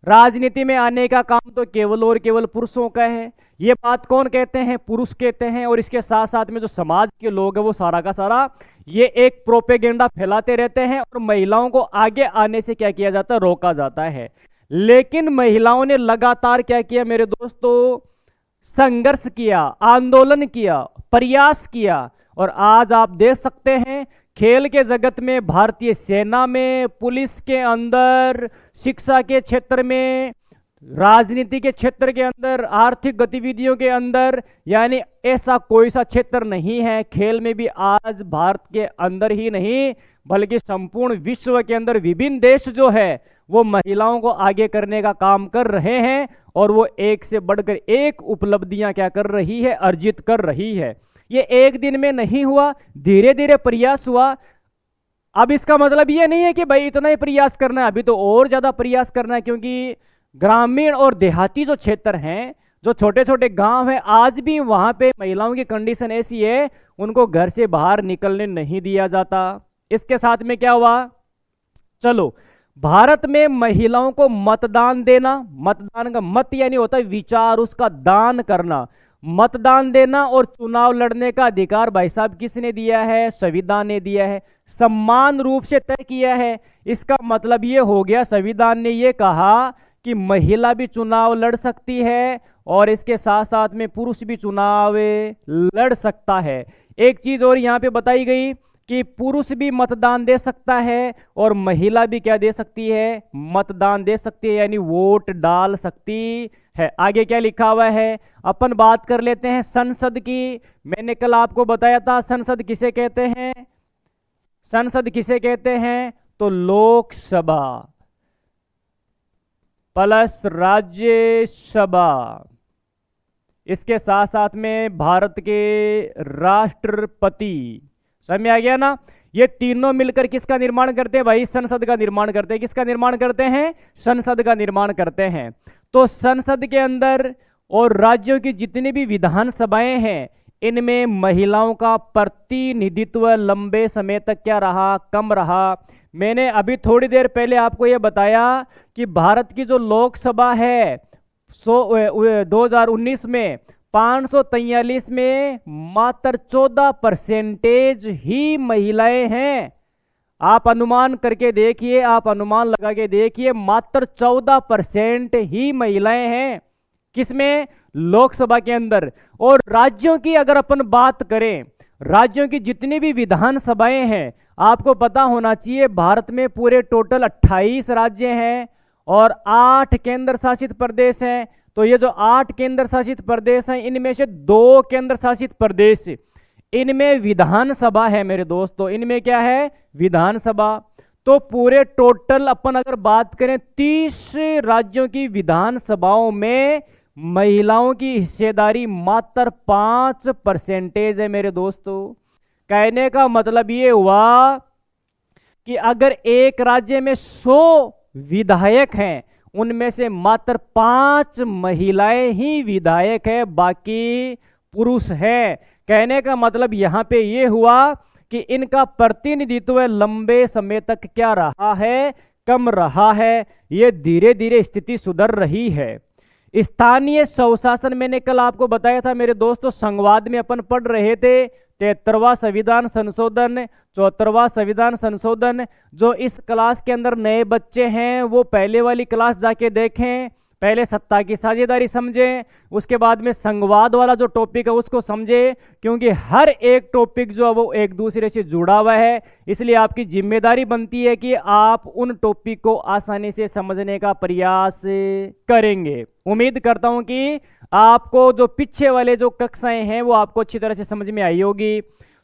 राजनीति में आने का काम तो केवल और केवल पुरुषों का है। ये बात कौन कहते हैं, पुरुष कहते हैं। और इसके साथ साथ में जो समाज के लोग हैं वो सारा का सारा ये एक प्रोपेगेंडा फैलाते रहते हैं और महिलाओं को आगे आने से क्या किया जाता है, रोका जाता है। लेकिन महिलाओं ने लगातार क्या किया मेरे दोस्तों, संघर्ष किया, आंदोलन किया, प्रयास किया। और आज आप देख सकते हैं खेल के जगत में, भारतीय सेना में, पुलिस के अंदर, शिक्षा के क्षेत्र में, राजनीति के क्षेत्र के अंदर, आर्थिक गतिविधियों के अंदर, यानी ऐसा कोई सा क्षेत्र नहीं है। खेल में भी आज भारत के अंदर ही नहीं बल्कि संपूर्ण विश्व के अंदर विभिन्न देश जो है वो महिलाओं को आगे करने का काम कर रहे हैं और वो एक से बढ़कर एक उपलब्धियां क्या कर रही है, अर्जित कर रही है। ये एक दिन में नहीं हुआ, धीरे धीरे प्रयास हुआ। अब इसका मतलब ये नहीं है कि भाई इतना ही प्रयास करना है, अभी तो और ज्यादा प्रयास करना है, क्योंकि ग्रामीण और देहाती जो क्षेत्र हैं, जो छोटे छोटे गांव हैं, आज भी वहां पे महिलाओं की कंडीशन ऐसी है, उनको घर से बाहर निकलने नहीं दिया जाता। इसके साथ में क्या हुआ, चलो भारत में महिलाओं को मतदान देना, मतदान का मत यानी होता है विचार, उसका दान करना, मतदान देना और चुनाव लड़ने का अधिकार भाई साहब किसने दिया है, संविधान ने दिया है, समान रूप से तय किया है। इसका मतलब ये हो गया, संविधान ने ये कहा कि महिला भी चुनाव लड़ सकती है और इसके साथ साथ में पुरुष भी चुनाव लड़ सकता है। एक चीज और यहां पे बताई गई कि पुरुष भी मतदान दे सकता है और महिला भी क्या दे सकती है, मतदान दे सकती है, यानी वोट डाल सकती है। आगे क्या लिखा हुआ है, अपन बात कर लेते हैं संसद की। मैंने कल आपको बताया था संसद किसे कहते हैं, संसद किसे कहते हैं, तो लोकसभा प्लस राज्यसभा, इसके साथ साथ में भारत के राष्ट्रपति। समझ में आ गया ना, ये तीनों मिलकर किसका निर्माण करते हैं भाई, संसद का निर्माण करते हैं। किसका निर्माण करते हैं, संसद का निर्माण करते हैं। तो संसद के अंदर और राज्यों की जितनी भी विधानसभाएं हैं, इनमें महिलाओं का प्रतिनिधित्व लंबे समय तक क्या रहा, कम रहा। मैंने अभी थोड़ी देर पहले आपको यह बताया कि भारत की जो लोकसभा है 2019 में 543 में मात्र 14% ही महिलाएं हैं। आप अनुमान करके देखिए, आप अनुमान लगा के देखिए, मात्र 14% ही महिलाएं हैं। किसमें, लोकसभा के अंदर। और राज्यों की अगर अपन बात करें, राज्यों की जितनी भी विधानसभाएं हैं, आपको पता होना चाहिए भारत में पूरे टोटल 28 राज्य हैं और 8 केंद्र शासित प्रदेश हैं। तो ये जो 8 केंद्र शासित प्रदेश हैं, इनमें से 2 केंद्र शासित प्रदेश, इनमें विधानसभा है मेरे दोस्तों, इनमें क्या है, विधानसभा। तो पूरे टोटल अपन अगर बात करें 30 राज्यों की विधानसभाओं में महिलाओं की हिस्सेदारी मात्र 5% है मेरे दोस्तों। कहने का मतलब ये हुआ कि अगर एक राज्य में 100 विधायक हैं, उनमें से मात्र 5 महिलाएं ही विधायक है, बाकी पुरुष है। कहने का मतलब यहां पे ये हुआ कि इनका प्रतिनिधित्व लंबे समय तक क्या रहा है, कम रहा है। ये धीरे धीरे स्थिति सुधर रही है। स्थानीय स्वशासन, मैंने कल आपको बताया था मेरे दोस्तों, संवाद में अपन पढ़ रहे थे 73वां संविधान संशोधन, 74वां संविधान संशोधन। जो इस क्लास के अंदर नए बच्चे हैं वो पहले वाली क्लास जाके देखें, पहले सत्ता की साझेदारी समझें, उसके बाद में संवाद वाला जो टॉपिक है उसको समझें, क्योंकि हर एक टॉपिक जो है वो एक दूसरे से जुड़ा हुआ है। इसलिए आपकी जिम्मेदारी बनती है कि आप उन टॉपिक को आसानी से समझने का प्रयास करेंगे। उम्मीद करता हूं कि आपको जो पीछे वाले जो कक्षाएं हैं वो आपको अच्छी तरह से समझ में आई होगी।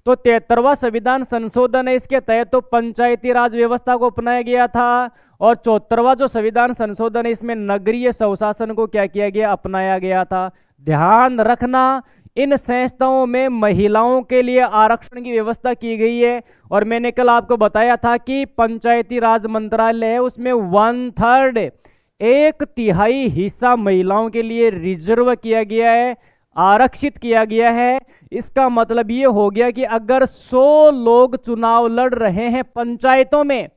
तो 73वां संविधान संशोधन है, इसके तहत तो पंचायती राज व्यवस्था को अपनाया गया था और 74वां जो संविधान संशोधन है इसमें नगरीय स्वशासन को क्या किया गया, अपनाया गया था। ध्यान रखना, इन संस्थाओं में महिलाओं के लिए आरक्षण की व्यवस्था की गई है। और मैंने कल आपको बताया था कि पंचायती राज मंत्रालय है, उसमें 1/3 1/3 हिस्सा महिलाओं के लिए रिजर्व किया गया है, आरक्षित किया गया है। इसका मतलब ये हो गया कि अगर 100 लोग चुनाव लड़ रहे हैं पंचायतों में,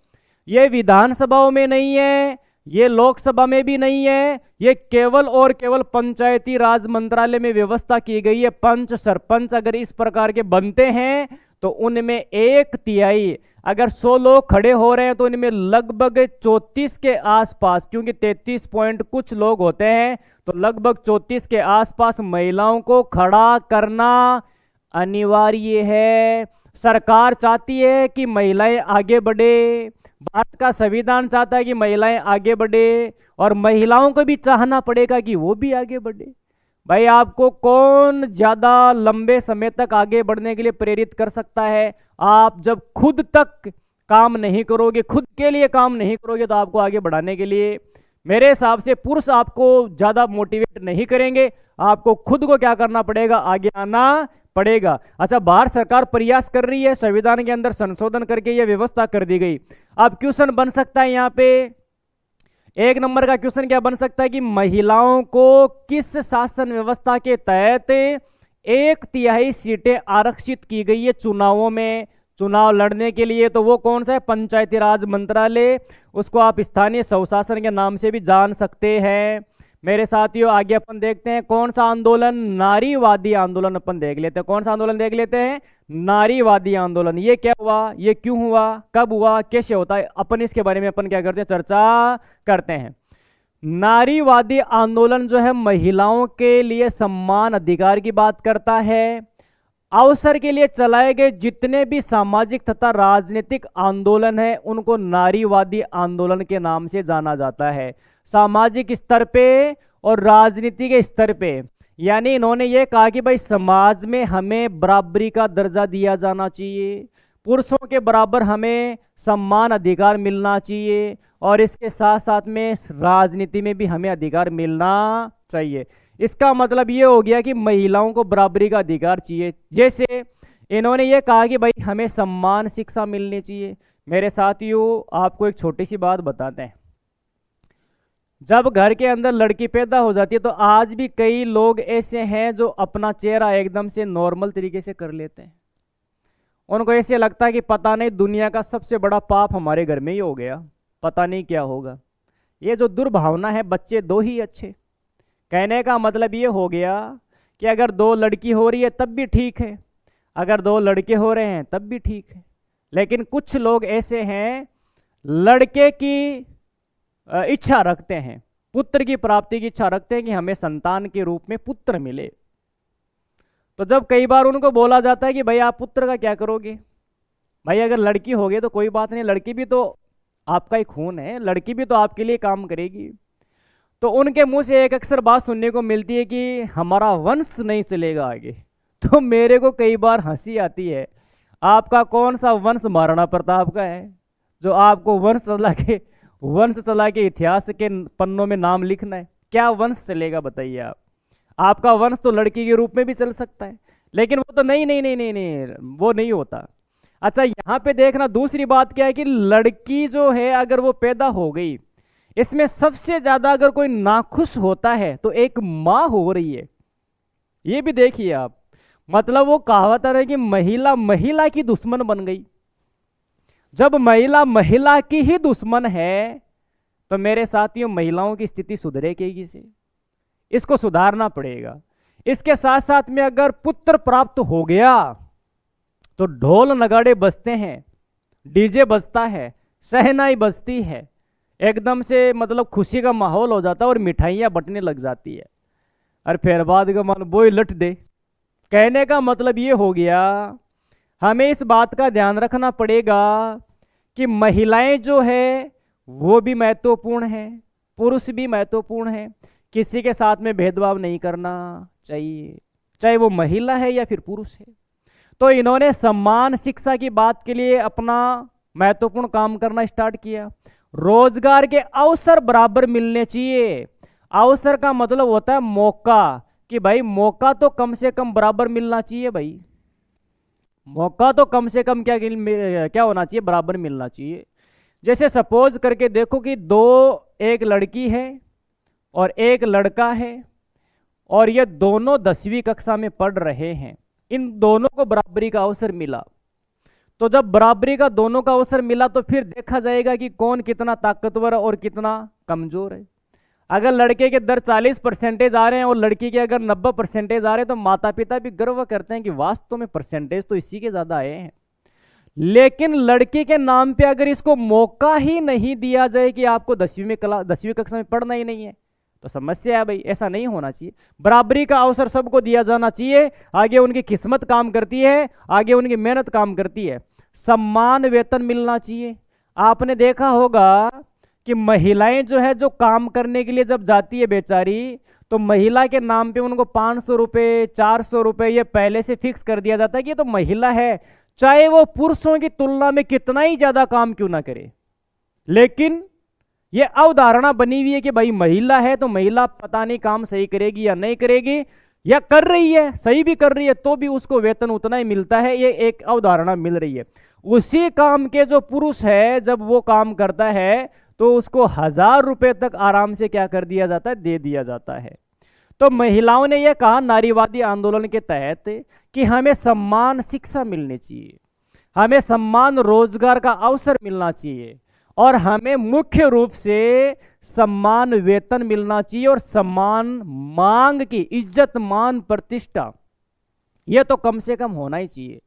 ये विधानसभाओं में नहीं है, ये लोकसभा में भी नहीं है, ये केवल और केवल पंचायती राज मंत्रालय में व्यवस्था की गई है। पंच सरपंच अगर इस प्रकार के बनते हैं तो उनमें 1/3, अगर 100 लोग खड़े हो रहे हैं तो उनमें लगभग 34 के आसपास, क्योंकि 33 पॉइंट कुछ लोग होते हैं, तो लगभग 34 के आसपास महिलाओं को खड़ा करना अनिवार्य है। सरकार चाहती है कि महिलाएं आगे बढ़े, भारत का संविधान चाहता है कि महिलाएं आगे बढ़े, और महिलाओं को भी चाहना पड़ेगा कि वो भी आगे बढ़े। भाई आपको कौन ज्यादा लंबे समय तक आगे बढ़ने के लिए प्रेरित कर सकता है? आप जब खुद तक काम नहीं करोगे, खुद के लिए काम नहीं करोगे, तो आपको आगे बढ़ाने के लिए मेरे हिसाब से पुरुष आपको ज्यादा मोटिवेट नहीं करेंगे। आपको खुद को क्या करना पड़ेगा? आगे आना पड़ेगा। अच्छा, भारत सरकार प्रयास कर रही है, संविधान के अंदर संशोधन करके यह व्यवस्था कर दी गई। अब क्वेश्चन बन सकता है यहाँ पे, एक नंबर का क्वेश्चन क्या बन सकता है कि महिलाओं को किस शासन व्यवस्था के तहत 1/3 सीटें आरक्षित की गई है चुनावों में, चुनाव लड़ने के लिए? तो वो कौन सा है? पंचायती राज मंत्रालय, उसको आप स्थानीय स्वशासन के नाम से भी जान सकते हैं। मेरे साथियों, आगे अपन देखते हैं कौन सा आंदोलन? नारीवादी आंदोलन अपन देख लेते हैं। कौन सा आंदोलन देख लेते हैं? नारीवादी आंदोलन। ये क्या हुआ, ये क्यों हुआ, कब हुआ, कैसे होता है, अपन इसके बारे में अपन क्या करते हैं? चर्चा करते हैं। नारीवादी आंदोलन जो है महिलाओं के लिए सम्मान अधिकार की बात करता है। अवसर के लिए चलाए गए जितने भी सामाजिक तथा राजनीतिक आंदोलन है उनको नारीवादी आंदोलन के नाम से जाना जाता है। सामाजिक स्तर पे और राजनीति के स्तर पे, यानी इन्होंने ये कहा कि भाई समाज में हमें बराबरी का दर्जा दिया जाना चाहिए, पुरुषों के बराबर हमें सम्मान अधिकार मिलना चाहिए, और इसके साथ साथ में राजनीति में भी हमें अधिकार मिलना चाहिए। इसका मतलब ये हो गया कि महिलाओं को बराबरी का अधिकार चाहिए। जैसे इन्होंने ये कहा कि भाई हमें सम्मान शिक्षा मिलनी चाहिए। मेरे साथियों, आपको एक छोटी सी बात बताते हैं। जब घर के अंदर लड़की पैदा हो जाती है तो आज भी कई लोग ऐसे हैं जो अपना चेहरा एकदम से नॉर्मल तरीके से कर लेते हैं। उनको ऐसे लगता है कि पता नहीं दुनिया का सबसे बड़ा पाप हमारे घर में ही हो गया, पता नहीं क्या होगा। ये जो दुर्भावना है, बच्चे दो ही अच्छे, कहने का मतलब ये हो गया कि अगर 2 लड़की हो रही है तब भी ठीक है, अगर 2 लड़के हो रहे हैं तब भी ठीक है। लेकिन कुछ लोग ऐसे हैं, लड़के की इच्छा रखते हैं, पुत्र की प्राप्ति की इच्छा रखते हैं कि हमें संतान के रूप में पुत्र मिले। तो जब कई बार उनको बोला जाता है कि भाई आप पुत्र का क्या करोगे, भाई अगर लड़की हो गई तो कोई बात नहीं, लड़की भी तो आपका ही खून है, लड़की भी तो आपके लिए काम करेगी। तो उनके मुंह से एक अक्सर बात सुनने को मिलती है कि हमारा वंश नहीं चलेगा आगे। तो मेरे को कई बार हंसी आती है, आपका कौन सा वंश महाराणा प्रताप का है जो आपको वंश चला के इतिहास के पन्नों में नाम लिखना है? क्या वंश चलेगा बताइए आप? आपका वंश तो लड़की के रूप में भी चल सकता है, लेकिन वो तो नहीं, वो नहीं होता। अच्छा, यहाँ पे देखना दूसरी बात क्या है कि लड़की जो है अगर वो पैदा हो गई, इसमें सबसे ज्यादा अगर कोई नाखुश होता है तो एक माँ हो रही है। ये भी देखिए आप, मतलब वो कहावत है कि महिला महिला की दुश्मन बन गई। जब महिला महिला की ही दुश्मन है तो मेरे साथियों महिलाओं की स्थिति सुधरेगी से, इसको सुधारना पड़ेगा। इसके साथ साथ में अगर पुत्र प्राप्त हो गया तो ढोल नगाड़े बजते हैं, डीजे बजता है, शहनाई बजती है, एकदम से मतलब खुशी का माहौल हो जाता है और मिठाइयाँ बंटने लग जाती है। और फिर बाद का मन बोई लट दे। कहने का मतलब ये हो गया, हमें इस बात का ध्यान रखना पड़ेगा कि महिलाएं जो है वो भी महत्वपूर्ण है, पुरुष भी महत्वपूर्ण है। किसी के साथ में भेदभाव नहीं करना चाहिए, चाहे वो महिला है या फिर पुरुष है। तो इन्होंने सम्मान शिक्षा की बात के लिए अपना महत्वपूर्ण काम करना स्टार्ट किया। रोजगार के अवसर बराबर मिलने चाहिए। अवसर का मतलब होता है मौका, कि भाई मौका तो कम से कम बराबर मिलना चाहिए भाई, मौका तो कम से कम क्या होना चाहिए, बराबर मिलना चाहिए। जैसे सपोज करके देखो कि एक लड़की है और एक लड़का है और ये दोनों 10वीं कक्षा में पढ़ रहे हैं, इन दोनों को बराबरी का अवसर मिला। तो जब बराबरी का दोनों का अवसर मिला तो फिर देखा जाएगा कि कौन कितना ताकतवर और कितना कमजोर है। अगर लड़के के दर 40% आ रहे हैं और लड़की के अगर 90% आ रहे हैं तो माता पिता भी गर्व करते हैं कि वास्तव में परसेंटेज तो इसी के ज्यादा आए हैं। लेकिन लड़की के नाम पे अगर इसको मौका ही नहीं दिया जाए कि आपको 10वीं कक्षा में पढ़ना ही नहीं है तो समस्या है भाई, ऐसा नहीं होना चाहिए। बराबरी का अवसर सबको दिया जाना चाहिए, आगे उनकी किस्मत काम करती है, आगे उनकी मेहनत काम करती है। सम्मान वेतन मिलना चाहिए। आपने देखा होगा कि महिलाएं जो है, जो काम करने के लिए जब जाती है बेचारी, तो महिला के नाम पे उनको 500 रुपये 400 रुपये ये पहले से फिक्स कर दिया जाता है कि ये तो महिला है, चाहे वो पुरुषों की तुलना में कितना ही ज्यादा काम क्यों ना करे। लेकिन ये अवधारणा बनी हुई है कि भाई महिला है तो महिला पता नहीं काम सही करेगी या नहीं करेगी, या कर रही है, सही भी कर रही है तो भी उसको वेतन उतना ही मिलता है, ये एक अवधारणा मिल रही है। उसी काम के जो पुरुष है जब वो काम करता है तो उसको 1000 रुपए तक आराम से क्या कर दिया जाता है, दे दिया जाता है। तो महिलाओं ने यह कहा नारीवादी आंदोलन के तहत कि हमें सम्मान शिक्षा मिलनी चाहिए, हमें सम्मान रोजगार का अवसर मिलना चाहिए और हमें मुख्य रूप से सम्मान वेतन मिलना चाहिए और सम्मान मांग की इज्जत मान प्रतिष्ठा यह तो कम से कम होना ही चाहिए।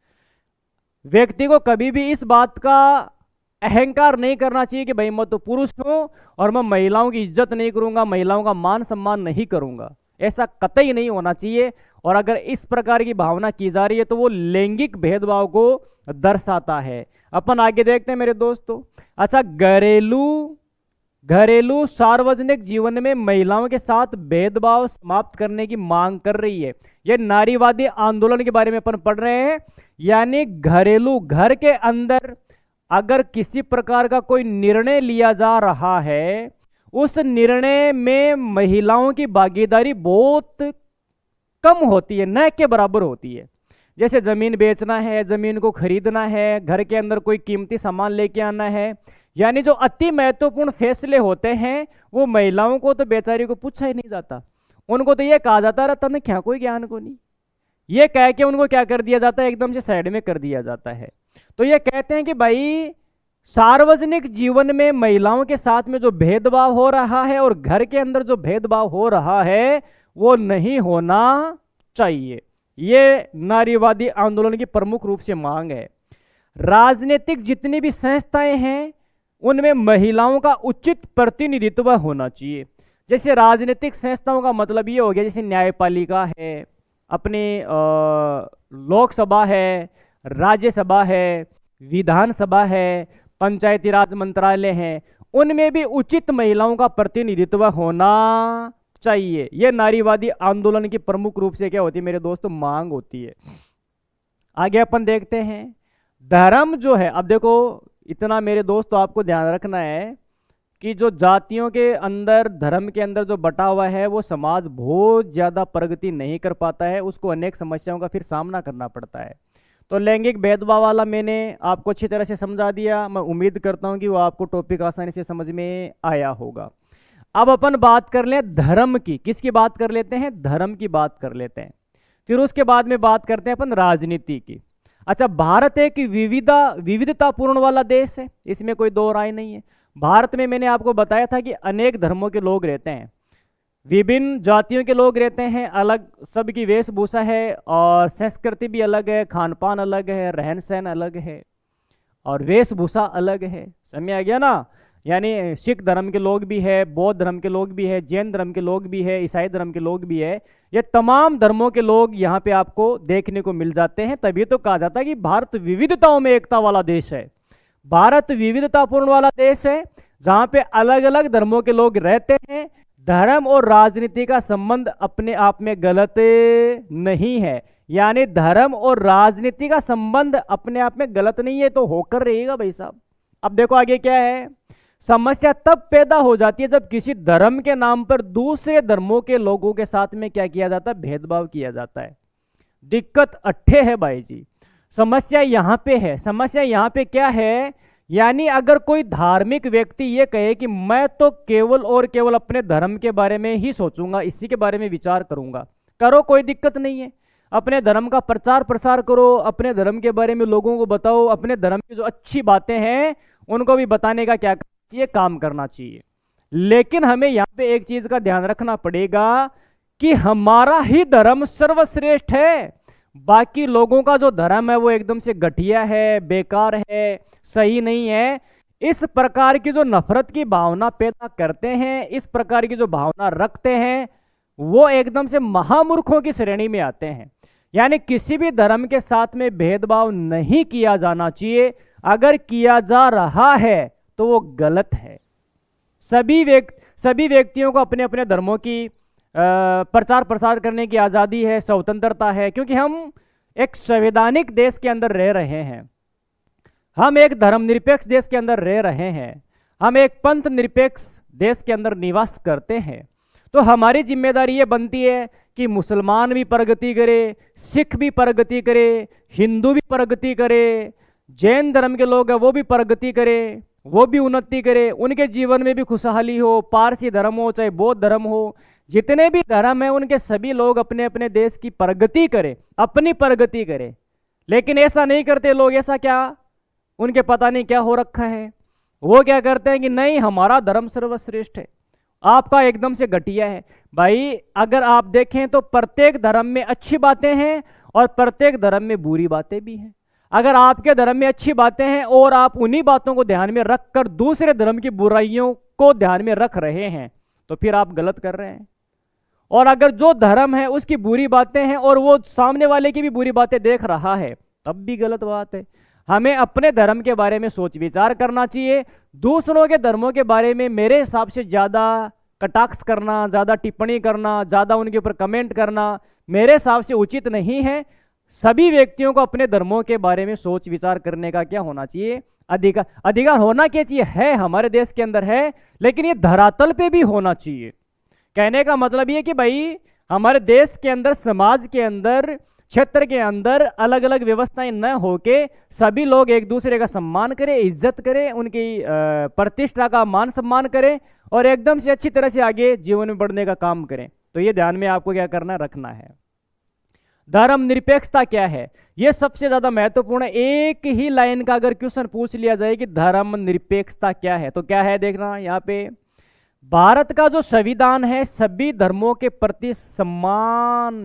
व्यक्ति को कभी भी इस बात का अहंकार नहीं करना चाहिए कि भाई मैं तो पुरुष हूं और मैं महिलाओं की इज्जत नहीं करूंगा, महिलाओं का मान सम्मान नहीं करूंगा, ऐसा कतई नहीं होना चाहिए। और अगर इस प्रकार की भावना की जा रही है तो वो लैंगिक भेदभाव को दर्शाता है। अपन आगे देखते हैं मेरे दोस्तों। अच्छा, घरेलू सार्वजनिक जीवन में महिलाओं के साथ भेदभाव समाप्त करने की मांग कर रही है। यह नारीवादी आंदोलन के बारे में अपन पढ़ रहे हैं। यानी घरेलू, घर के अंदर अगर किसी प्रकार का कोई निर्णय लिया जा रहा है, उस निर्णय में महिलाओं की भागीदारी बहुत कम होती है, न के बराबर होती है। जैसे जमीन बेचना है, जमीन को खरीदना है, घर के अंदर कोई कीमती सामान लेके आना है, यानी जो अति महत्वपूर्ण फैसले होते हैं वो महिलाओं को तो बेचारी को पूछा ही नहीं जाता। उनको तो ये कहा जाता है तने क्या कोई ज्ञान को नहीं, ये कह के उनको क्या कर दिया जाता है, एकदम से साइड में कर दिया जाता है। तो ये कहते हैं कि भाई सार्वजनिक जीवन में महिलाओं के साथ में जो भेदभाव हो रहा है और घर के अंदर जो भेदभाव हो रहा है वो नहीं होना चाहिए। ये नारीवादी आंदोलन की प्रमुख रूप से मांग है। राजनीतिक जितनी भी संस्थाएं हैं उनमें महिलाओं का उचित प्रतिनिधित्व होना चाहिए। जैसे राजनीतिक संस्थाओं का मतलब ये हो गया, जैसे न्यायपालिका है, अपनी लोकसभा है, राज्यसभा है, विधानसभा है, पंचायती राज मंत्रालय है, उनमें भी उचित महिलाओं का प्रतिनिधित्व होना चाहिए। यह नारीवादी आंदोलन की प्रमुख रूप से क्या होती है मेरे दोस्तों, मांग होती है। आगे अपन देखते हैं धर्म जो है। अब देखो इतना मेरे दोस्तों आपको ध्यान रखना है कि जो जातियों के अंदर, धर्म के अंदर जो बटा हुआ है वो समाज बहुत ज्यादा प्रगति नहीं कर पाता है, उसको अनेक समस्याओं का फिर सामना करना पड़ता है। तो लैंगिक भेदभाव वाला मैंने आपको अच्छी तरह से समझा दिया। मैं उम्मीद करता हूं कि वो आपको टॉपिक आसानी से समझ में आया होगा। अब अपन बात कर लें धर्म की। किसकी बात कर लेते हैं, धर्म की बात कर लेते हैं। फिर उसके बाद में बात करते हैं अपन राजनीति की। अच्छा, भारत एक विविधतापूर्ण वाला देश है, इसमें कोई दो राय नहीं है। भारत में मैंने आपको बताया था कि अनेक धर्मों के लोग रहते हैं, विभिन्न जातियों के लोग रहते हैं, अलग सबकी वेशभूषा है और संस्कृति भी अलग है, खान पान अलग है, रहन सहन अलग है और वेशभूषा अलग है। समझ में आ गया ना। यानी सिख धर्म के लोग भी है, बौद्ध धर्म के लोग भी है, जैन धर्म के लोग भी है, ईसाई धर्म के लोग भी है। ये तमाम धर्मों के लोग यहाँ पे आपको देखने को मिल जाते हैं। तभी तो कहा जाता है कि भारत विविधताओं में एकता वाला देश है। भारत विविधतापूर्ण वाला देश है जहाँ पे अलग अलग धर्मों के लोग रहते हैं। धर्म और राजनीति का संबंध अपने आप में गलत नहीं है, यानी धर्म और राजनीति का संबंध अपने आप में गलत नहीं है, तो होकर रहेगा भाई साहब। अब देखो आगे क्या है। समस्या तब पैदा हो जाती है जब किसी धर्म के नाम पर दूसरे धर्मों के लोगों के साथ में क्या किया जाता है, भेदभाव किया जाता है। दिक्कत अट्ठे है भाई जी, समस्या यहां पे है। समस्या यहां पे क्या है, यानी अगर कोई धार्मिक व्यक्ति ये कहे कि मैं तो केवल और केवल अपने धर्म के बारे में ही सोचूंगा, इसी के बारे में विचार करूंगा, करो, कोई दिक्कत नहीं है। अपने धर्म का प्रचार प्रसार करो, अपने धर्म के बारे में लोगों को बताओ, अपने धर्म की जो अच्छी बातें हैं उनको भी बताने का क्या करना चाहिए, काम करना चाहिए। लेकिन हमें यहाँ पे एक चीज का ध्यान रखना पड़ेगा कि हमारा ही धर्म सर्वश्रेष्ठ है, बाकी लोगों का जो धर्म है वो एकदम से घटिया है, बेकार है, सही नहीं है। इस प्रकार की जो नफरत की भावना पैदा करते हैं, इस प्रकार की जो भावना रखते हैं, वो एकदम से महामूर्खों की श्रेणी में आते हैं। यानी किसी भी धर्म के साथ में भेदभाव नहीं किया जाना चाहिए, अगर किया जा रहा है तो वो गलत है। सभी व्यक्तियों को अपने अपने धर्मों की प्रचार प्रसार करने की आज़ादी है, स्वतंत्रता है, क्योंकि हम एक संवैधानिक देश के अंदर रह रहे हैं, हम एक धर्मनिरपेक्ष देश के अंदर रह रहे हैं, हम एक पंथ निरपेक्ष देश के अंदर निवास करते हैं। तो हमारी जिम्मेदारी ये बनती है कि मुसलमान भी प्रगति करे, सिख भी प्रगति करे, हिंदू भी प्रगति करे, जैन धर्म के लोग हैं वो भी प्रगति करे, वो भी उन्नति करे, उनके जीवन में भी खुशहाली हो, पारसी धर्म हो चाहे बौद्ध धर्म हो, जितने भी धर्म हैं उनके सभी लोग अपने अपने देश की प्रगति करें, अपनी प्रगति करें। लेकिन ऐसा नहीं करते लोग, ऐसा क्या, उनके पता नहीं क्या हो रखा है, वो क्या करते हैं कि नहीं हमारा धर्म सर्वश्रेष्ठ है, आपका एकदम से घटिया है। भाई अगर आप देखें तो प्रत्येक धर्म में अच्छी बातें हैं और प्रत्येक धर्म में बुरी बातें भी हैं। अगर आपके धर्म में अच्छी बातें हैं और आप उन्हीं बातों को ध्यान में रखकर दूसरे धर्म की बुराइयों को ध्यान में रख रहे हैं तो फिर आप गलत कर रहे हैं। और अगर जो धर्म है उसकी बुरी बातें हैं और वो सामने वाले की भी बुरी बातें देख रहा है तब भी गलत बात है। हमें अपने धर्म के बारे में सोच विचार करना चाहिए। दूसरों के धर्मों के बारे में मेरे हिसाब से ज़्यादा कटाक्ष करना, ज़्यादा टिप्पणी करना, ज़्यादा उनके ऊपर कमेंट करना मेरे हिसाब से उचित नहीं है। सभी व्यक्तियों को अपने धर्मों के बारे में सोच विचार करने का क्या होना चाहिए, अधिकार होना क्या चाहिए, है हमारे देश के अंदर है, लेकिन ये धरातल पे भी होना चाहिए। कहने का मतलब ये कि भाई हमारे देश के अंदर, समाज के अंदर, क्षेत्र के अंदर अलग अलग व्यवस्थाएं न होके सभी लोग एक दूसरे का सम्मान करें, इज्जत करें, उनकी प्रतिष्ठा का मान सम्मान करें और एकदम से अच्छी तरह से आगे जीवन में बढ़ने का काम करें। तो ये ध्यान में आपको क्या करना, रखना है। धर्म निरपेक्षता क्या है, यह सबसे ज्यादा महत्वपूर्ण है। एक ही लाइन का अगर क्वेश्चन पूछ लिया जाए कि धर्म निरपेक्षता क्या है, तो क्या है देखना यहाँ पे, भारत का जो संविधान है सभी धर्मों के प्रति सम्मान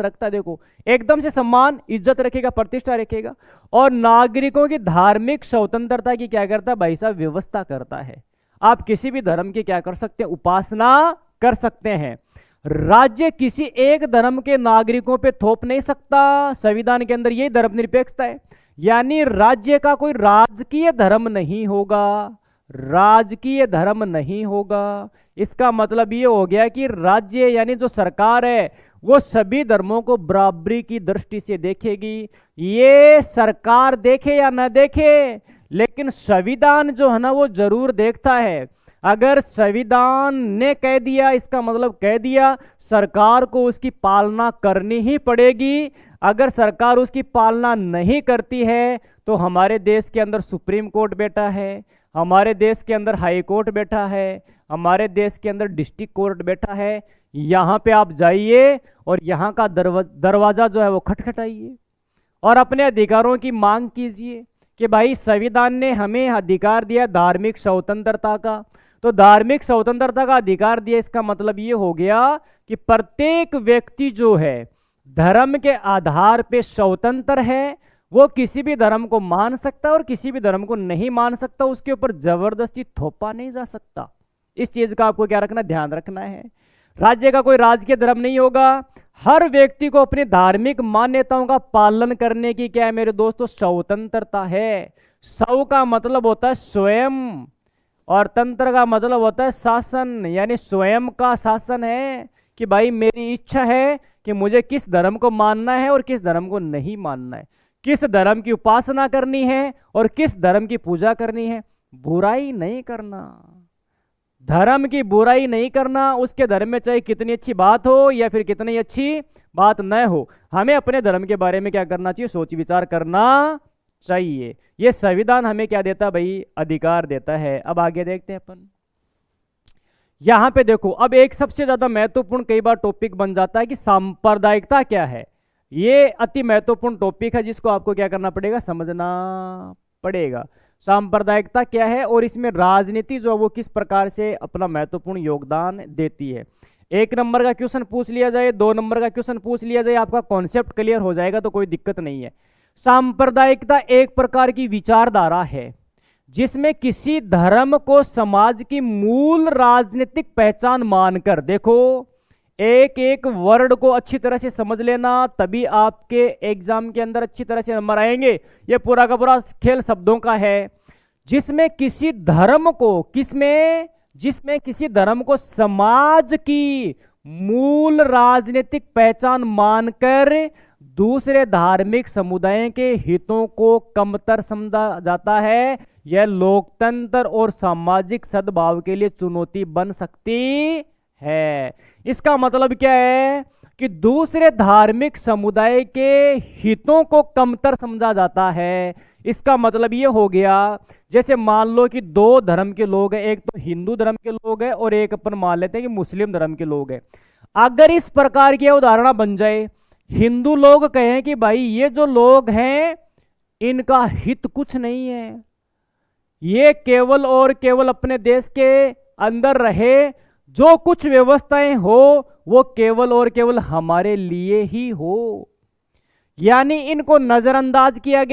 रखता है। देखो एकदम से सम्मान, इज्जत रखेगा, प्रतिष्ठा रखेगा और नागरिकों की धार्मिक स्वतंत्रता की क्या करता है भाई साहब, व्यवस्था करता है। आप किसी भी धर्म की क्या कर सकते हैं, उपासना कर सकते हैं। राज्य किसी एक धर्म के नागरिकों पे थोप नहीं सकता, संविधान के अंदर यही धर्मनिरपेक्षता है। यानी राज्य का कोई राजकीय धर्म नहीं होगा, राजकीय धर्म नहीं होगा। इसका मतलब ये हो गया कि राज्य यानी जो सरकार है वो सभी धर्मों को बराबरी की दृष्टि से देखेगी। ये सरकार देखे या न देखे, लेकिन संविधान जो है ना वो जरूर देखता है। अगर संविधान ने कह दिया, इसका मतलब कह दिया, सरकार को उसकी पालना करनी ही पड़ेगी। अगर सरकार उसकी पालना नहीं करती है तो हमारे देश के अंदर सुप्रीम कोर्ट बैठा है, हमारे देश के अंदर हाई कोर्ट बैठा है, हमारे देश के अंदर डिस्ट्रिक्ट कोर्ट बैठा है। यहाँ पे आप जाइए और यहाँ का दरवाजा जो है वो खटखटाइए और अपने अधिकारों की मांग कीजिए कि भाई संविधान ने हमें अधिकार दिया धार्मिक स्वतंत्रता का, तो धार्मिक स्वतंत्रता का अधिकार दिया, इसका मतलब ये हो गया कि प्रत्येक व्यक्ति जो है धर्म के आधार पे स्वतंत्र है। वो किसी भी धर्म को मान सकता और किसी भी धर्म को नहीं मान सकता, उसके ऊपर जबरदस्ती थोपा नहीं जा सकता। इस चीज का आपको क्या रखना, ध्यान रखना है। राज्य का कोई राजकीय धर्म नहीं होगा। हर व्यक्ति को अपनी धार्मिक मान्यताओं का पालन करने की क्या है मेरे दोस्तों, स्वतंत्रता है। स्व का मतलब होता है स्वयं और तंत्र का मतलब होता है शासन, यानी स्वयं का शासन है कि भाई मेरी इच्छा है कि मुझे किस धर्म को मानना है और किस धर्म को नहीं मानना है, किस धर्म की उपासना करनी है और किस धर्म की पूजा करनी है। बुराई नहीं करना, धर्म की बुराई नहीं करना। उसके धर्म में चाहे कितनी अच्छी बात हो या फिर कितनी अच्छी बात न हो, हमें अपने धर्म के बारे में क्या करना चाहिए, सोच विचार करना चाहिए। ये संविधान हमें क्या देता है भाई, अधिकार देता है। अब आगे देखते हैं अपन। यहां पे देखो, अब एक सबसे ज्यादा महत्वपूर्ण कई बार टॉपिक बन जाता है कि सांप्रदायिकता क्या है। ये अति महत्वपूर्ण टॉपिक है जिसको आपको क्या करना पड़ेगा, समझना पड़ेगा। सांप्रदायिकता क्या है और इसमें राजनीति जो है वो किस प्रकार से अपना महत्वपूर्ण योगदान देती है। 1 नंबर का क्वेश्चन पूछ लिया जाए, 2 नंबर का क्वेश्चन पूछ लिया जाए, आपका कॉन्सेप्ट क्लियर हो जाएगा तो कोई दिक्कत नहीं है। सांप्रदायिकता एक प्रकार की विचारधारा है जिसमें किसी धर्म को समाज की मूल राजनीतिक पहचान मानकर, देखो एक एक वर्ड को अच्छी तरह से समझ लेना, तभी आपके एग्जाम के अंदर अच्छी तरह से नंबर आएंगे। ये पूरा का पूरा खेल शब्दों का है। जिसमें किसी धर्म को, जिसमें किसी धर्म को समाज की मूल राजनीतिक पहचान मानकर दूसरे धार्मिक समुदायों के हितों को कमतर समझा जाता है, यह लोकतंत्र और सामाजिक सद्भाव के लिए चुनौती बन सकती है। इसका मतलब क्या है कि दूसरे धार्मिक समुदाय के हितों को कमतर समझा जाता है। इसका मतलब ये हो गया, जैसे मान लो कि 2 धर्म के लोग हैं, एक तो हिंदू धर्म के लोग हैं और एक अपन मान लेते हैं कि मुस्लिम धर्म के लोग हैं। अगर इस प्रकार की उदाहरण बन जाए, हिंदू लोग कहें कि भाई ये जो लोग हैं इनका हित कुछ नहीं है, ये केवल और केवल अपने देश के अंदर रहे, जो कुछ व्यवस्थाएं हो वो केवल और केवल हमारे लिए ही हो, यानी इनको नजरअंदाज किया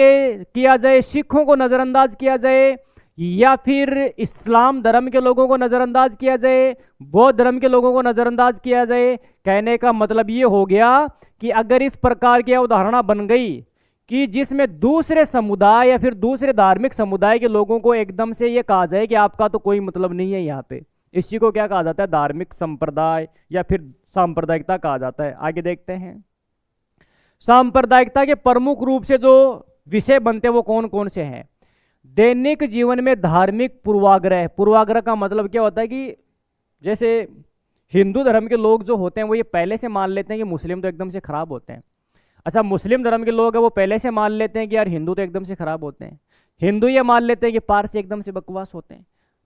जाए, सिखों को नजरअंदाज किया जाए या फिर इस्लाम धर्म के लोगों को नजरअंदाज किया जाए, बौद्ध धर्म के लोगों को नजरअंदाज किया जाए। कहने का मतलब ये हो गया कि अगर इस प्रकार की उदाहरण बन गई कि जिसमें दूसरे समुदाय या फिर दूसरे धार्मिक समुदाय के लोगों को एकदम से ये कहा जाए कि आपका तो कोई मतलब नहीं है यहाँ पे, इसी को क्या कहा जाता है, धार्मिक संप्रदाय या फिर सांप्रदायिकता कहा जाता है। आगे देखते हैं। सांप्रदायिकता के प्रमुख रूप से जो विषय बनते हैं वो कौन कौन से हैं। दैनिक जीवन में धार्मिक पूर्वाग्रह, पूर्वाग्रह का मतलब क्या होता है कि जैसे हिंदू धर्म के लोग जो होते हैं वो ये पहले से मान लेते हैं कि मुस्लिम तो एकदम से खराब होते हैं। अच्छा, मुस्लिम धर्म के लोग हैं वो पहले से मान लेते हैं कि यार हिंदू तो एकदम से खराब होते हैं। हिंदू ये मान लेते हैं कि पारसी एकदम से बकवास होते हैं,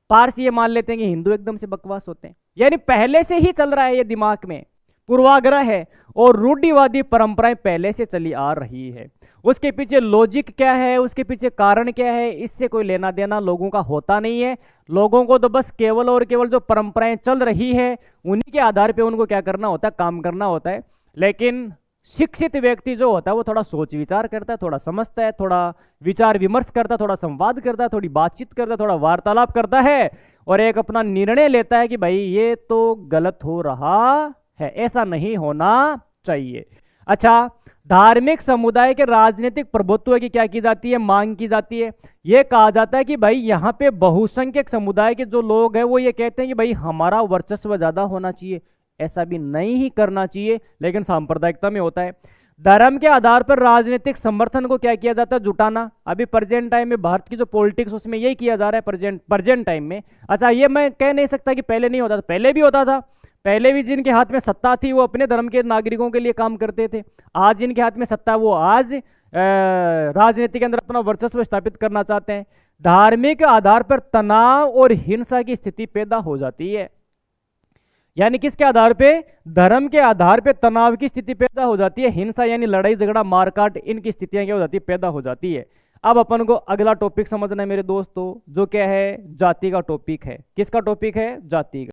पारसी ये मान लेते हैं कि हिंदू एकदम से बकवास होते हैं। यानी पहले से ही चल रहा है ये दिमाग में, पूर्वाग्रह है और रूढ़िवादी परंपराएं पहले से चली आ रही है। उसके पीछे लॉजिक क्या है, उसके पीछे कारण क्या है, इससे कोई लेना देना लोगों का होता नहीं है। लोगों को तो बस केवल और केवल जो परंपराएं चल रही है उन्हीं के आधार पे उनको क्या करना होता है, काम करना होता है। लेकिन शिक्षित व्यक्ति जो होता है वो थोड़ा सोच विचार करता है, थोड़ा समझता है, थोड़ा विचार विमर्श करता है, थोड़ा संवाद करता है, थोड़ी बातचीत करता है, थोड़ा वार्तालाप करता है और एक अपना निर्णय लेता है कि भाई ये तो गलत हो रहा है, ऐसा नहीं होना चाहिए। अच्छा, धार्मिक समुदाय के राजनीतिक प्रभुत्व की क्या की जाती है, मांग की जाती है। यह कहा जाता है कि भाई यहाँ पे बहुसंख्यक समुदाय के जो लोग हैं वो ये कहते हैं कि भाई हमारा वर्चस्व ज्यादा होना चाहिए। ऐसा भी नहीं ही करना चाहिए, लेकिन सांप्रदायिकता में होता है। धर्म के आधार पर राजनीतिक समर्थन को क्या किया जाता है, जुटाना। अभी प्रेजेंट टाइम में भारत की जो पॉलिटिक्स उसमें यही किया जा रहा है प्रेजेंट टाइम में। अच्छा, ये मैं कह नहीं सकता कि पहले नहीं होता था, पहले भी होता था। पहले भी जिनके हाथ में सत्ता थी वो अपने धर्म के नागरिकों के लिए काम करते थे। आज जिनके हाथ में सत्ता वो आज राजनीति के अंदर अपना वर्चस्व स्थापित करना चाहते हैं। धार्मिक आधार पर तनाव और हिंसा की स्थिति पैदा हो जाती है। यानी किसके आधार पे, धर्म के आधार पे तनाव की स्थिति पैदा हो जाती है। हिंसा यानी लड़ाई झगड़ा मारकाट, इनकी स्थितियां क्या हो जाती है, पैदा हो जाती है। अब अपन को अगला टॉपिक समझना है मेरे दोस्तों, जो क्या है, जाति का टॉपिक है। किसका टॉपिक है, जाति का।